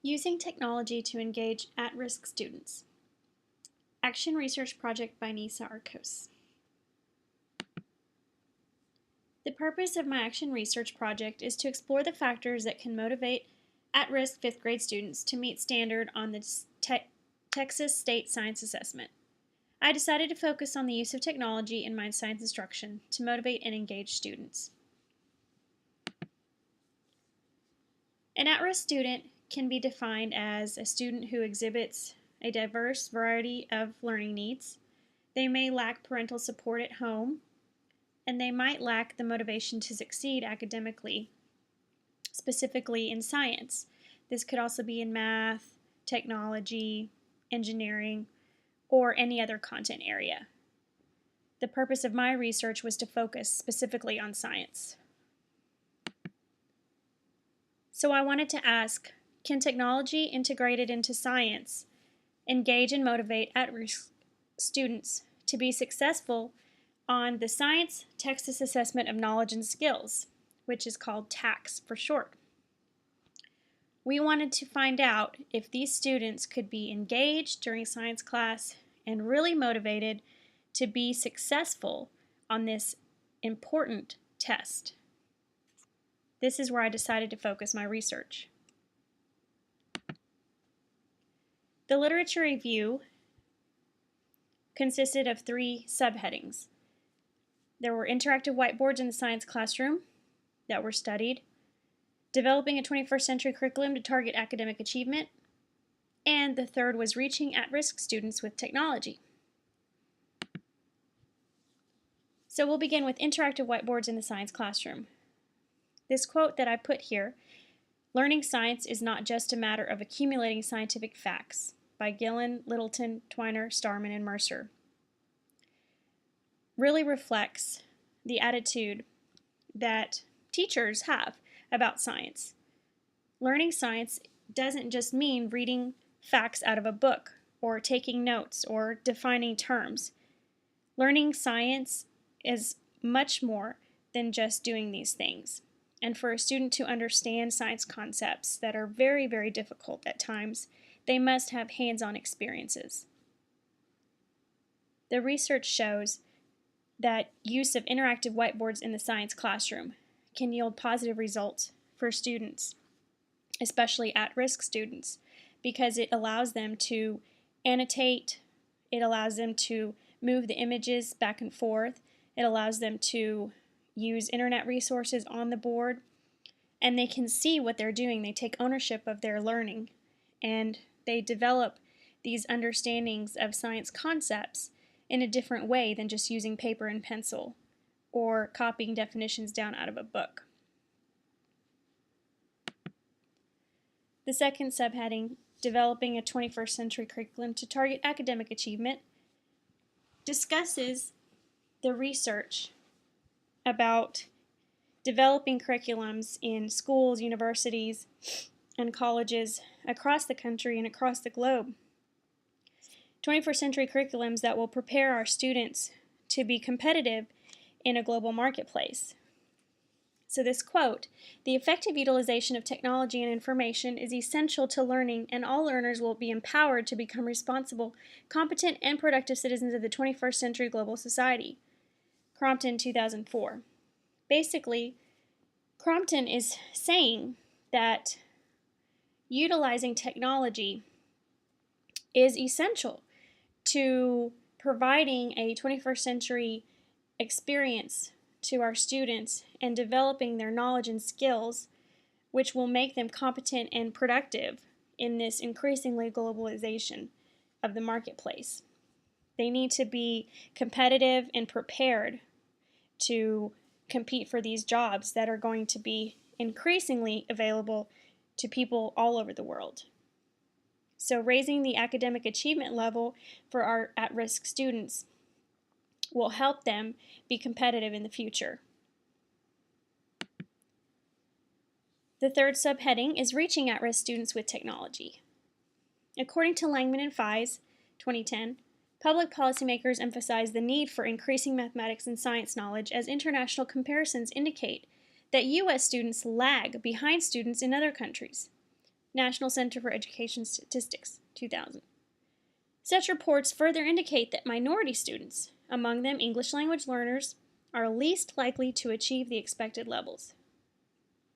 Using technology to engage at-risk students. Action Research Project by Nisa Arcos. The purpose of my Action Research Project is to explore the factors that can motivate at-risk 5th grade students to meet standard on the Texas State Science Assessment. I decided to focus on the use of technology in my science instruction to motivate and engage students. An at-risk student can be defined as a student who exhibits a diverse variety of learning needs. They may lack parental support at home, and they might lack the motivation to succeed academically, specifically in science. This could also be in math, technology, engineering, or any other content area. The purpose of my research was to focus specifically on science. So I wanted to ask, can technology integrated into science engage and motivate at-risk students to be successful on the Science Texas Assessment of Knowledge and Skills, which is called TAKS for short? We wanted to find out if these students could be engaged during science class and really motivated to be successful on this important test. This is where I decided to focus my research. The literature review consisted of 3 subheadings. There were interactive whiteboards in the science classroom that were studied, developing a 21st century curriculum to target academic achievement, and the third was reaching at-risk students with technology. So we'll begin with interactive whiteboards in the science classroom. This quote that I put here, "Learning science is not just a matter of accumulating scientific facts," by Gillen, Littleton, Twiner, Starman, and Mercer, really reflects the attitude that teachers have about science. Learning science doesn't just mean reading facts out of a book or taking notes or defining terms. Learning science is much more than just doing these things. And for a student to understand science concepts that are very, very difficult at times, they must have hands-on experiences. The research shows that use of interactive whiteboards in the science classroom can yield positive results for students, especially at-risk students, because it allows them to annotate, it allows them to move the images back and forth, it allows them to use internet resources on the board, and they can see what they're doing. They take ownership of their learning, and they develop these understandings of science concepts in a different way than just using paper and pencil or copying definitions down out of a book. The second subheading, developing a 21st century curriculum to target academic achievement, discusses the research about developing curriculums in schools, universities, and colleges across the country and across the globe. 21st century curriculums that will prepare our students to be competitive in a global marketplace. So this quote, "The effective utilization of technology and information is essential to learning, and all learners will be empowered to become responsible, competent, and productive citizens of the 21st century global society." Crompton, 2004. Basically, Crompton is saying that utilizing technology is essential to providing a 21st century experience to our students and developing their knowledge and skills, which will make them competent and productive in this increasingly globalization of the marketplace. They need to be competitive and prepared to compete for these jobs that are going to be increasingly available to people all over the world. So raising the academic achievement level for our at-risk students will help them be competitive in the future. The third subheading is reaching at-risk students with technology. According to Langman and Fies, 2010, public policymakers emphasize the need for increasing mathematics and science knowledge as international comparisons indicate that U.S. students lag behind students in other countries. National Center for Education Statistics, 2000. Such reports further indicate that minority students, among them English language learners, are least likely to achieve the expected levels.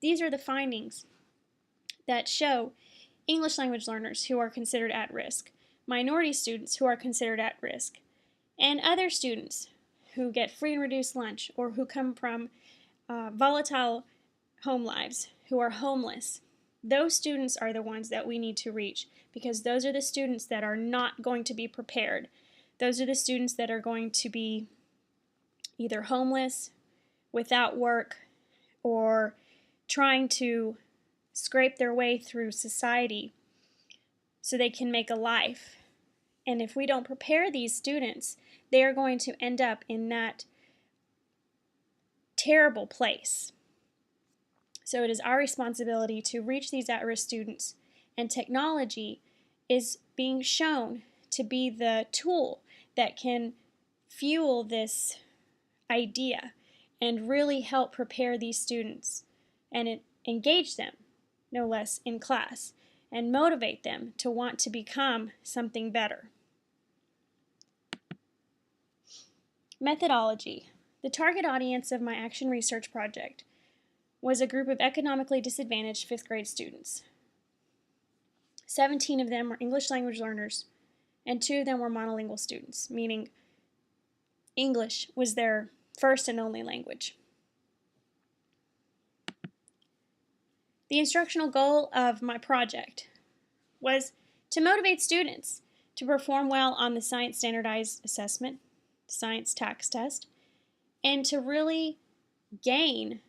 These are the findings that show English language learners who are considered at risk, minority students who are considered at risk, and other students who get free and reduced lunch or who come from volatile home lives, who are homeless. Those students are the ones that we need to reach, because those are the students that are not going to be prepared. Those are the students that are going to be either homeless, without work, or trying to scrape their way through society so they can make a life. And if we don't prepare these students, they are going to end up in that terrible place. So it is our responsibility to reach these at-risk students, and technology is being shown to be the tool that can fuel this idea and really help prepare these students and engage them, no less, in class, and motivate them to want to become something better. Methodology. The target audience of my action research project was a group of economically disadvantaged 5th grade students. 17 of them were English language learners, and 2 of them were monolingual students, meaning English was their first and only language. The instructional goal of my project was to motivate students to perform well on the Science Standardized Assessment, Science TAKS test, and to really gain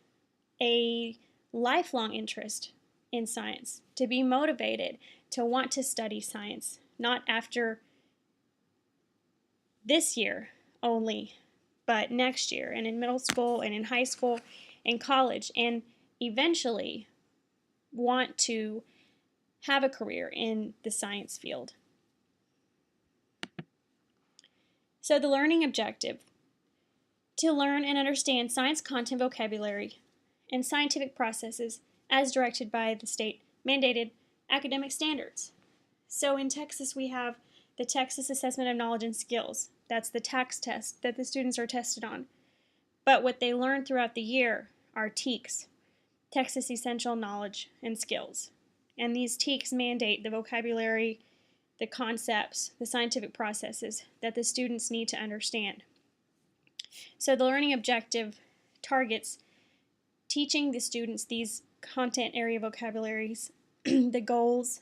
a lifelong interest in science, to be motivated to want to study science, not after this year only, but next year, and in middle school, and in high school, and college, and eventually want to have a career in the science field. So the learning objective: to learn and understand science content vocabulary and scientific processes as directed by the state mandated academic standards. So in Texas we have the Texas Assessment of Knowledge and Skills. That's the TAKS test that the students are tested on. But what they learn throughout the year are TEKS, Texas Essential Knowledge and Skills. And these TEKS mandate the vocabulary, the concepts, the scientific processes that the students need to understand. So the learning objective targets teaching the students these content area vocabularies, the goals,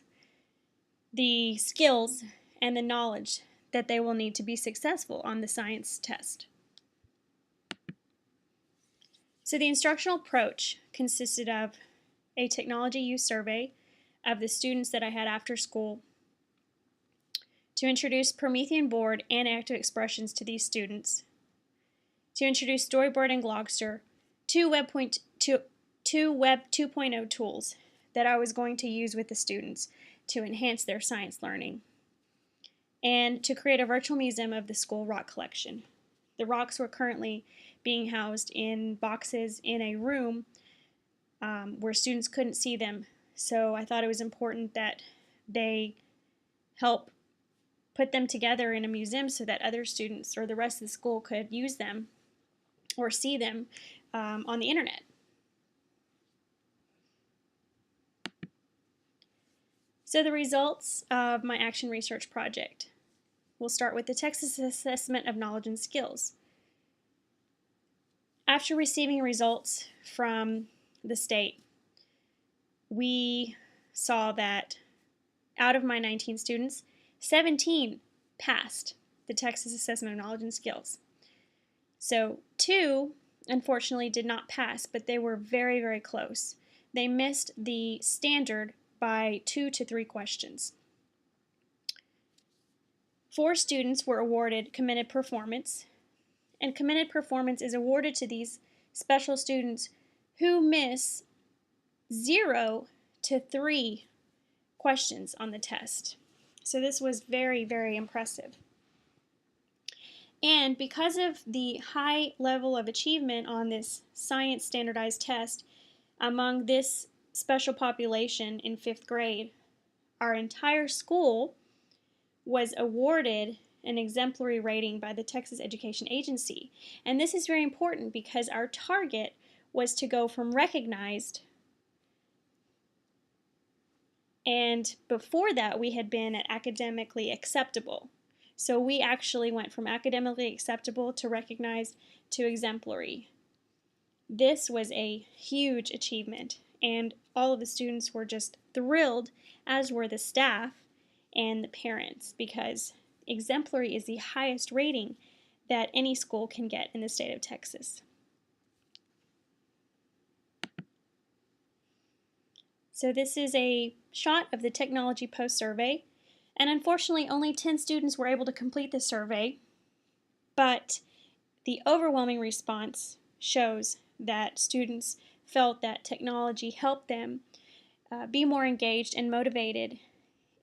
the skills, and the knowledge that they will need to be successful on the science test. So the instructional approach consisted of a technology use survey of the students that I had after school, to introduce Promethean board and active expressions to these students, to introduce Storyboard and Glogster, two Web 2.0 tools that I was going to use with the students to enhance their science learning, and to create a virtual museum of the school rock collection. The rocks were currently being housed in boxes in a room where students couldn't see them, so I thought it was important that they help put them together in a museum so that other students or the rest of the school could use them or see them on the internet. So the results of my action research project. We'll start with the Texas Assessment of Knowledge and Skills. After receiving results from the state, we saw that out of my 19 students, 17 passed the Texas Assessment of Knowledge and Skills. So 2, unfortunately, did not pass, but they were very, very close. They missed the standard by 2 to 3 questions. 4 students were awarded commended performance, and commended performance is awarded to these special students who miss 0 to 3 questions on the test. So this was very, very impressive. And because of the high level of achievement on this science standardized test among this special population in 5th grade, our entire school was awarded an exemplary rating by the Texas Education Agency. And this is very important because our target was to go from recognized, and before that we had been at academically acceptable. So we actually went from academically acceptable to recognized to exemplary. This was a huge achievement, and all of the students were just thrilled, as were the staff and the parents, because exemplary is the highest rating that any school can get in the state of Texas. So this is a shot of the Technology Post survey, and unfortunately only 10 students were able to complete the survey, but the overwhelming response shows that students felt that technology helped them be more engaged and motivated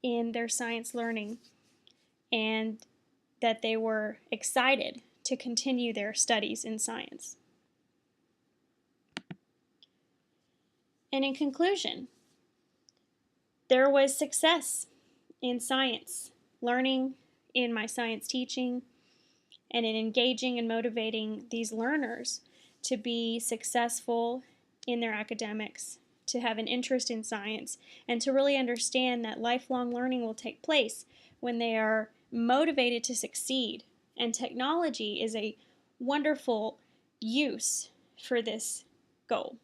in their science learning, and that they were excited to continue their studies in science. And in conclusion, there was success in science, learning in my science teaching, and in engaging and motivating these learners to be successful in their academics, to have an interest in science, and to really understand that lifelong learning will take place when they are motivated to succeed. And technology is a wonderful use for this goal.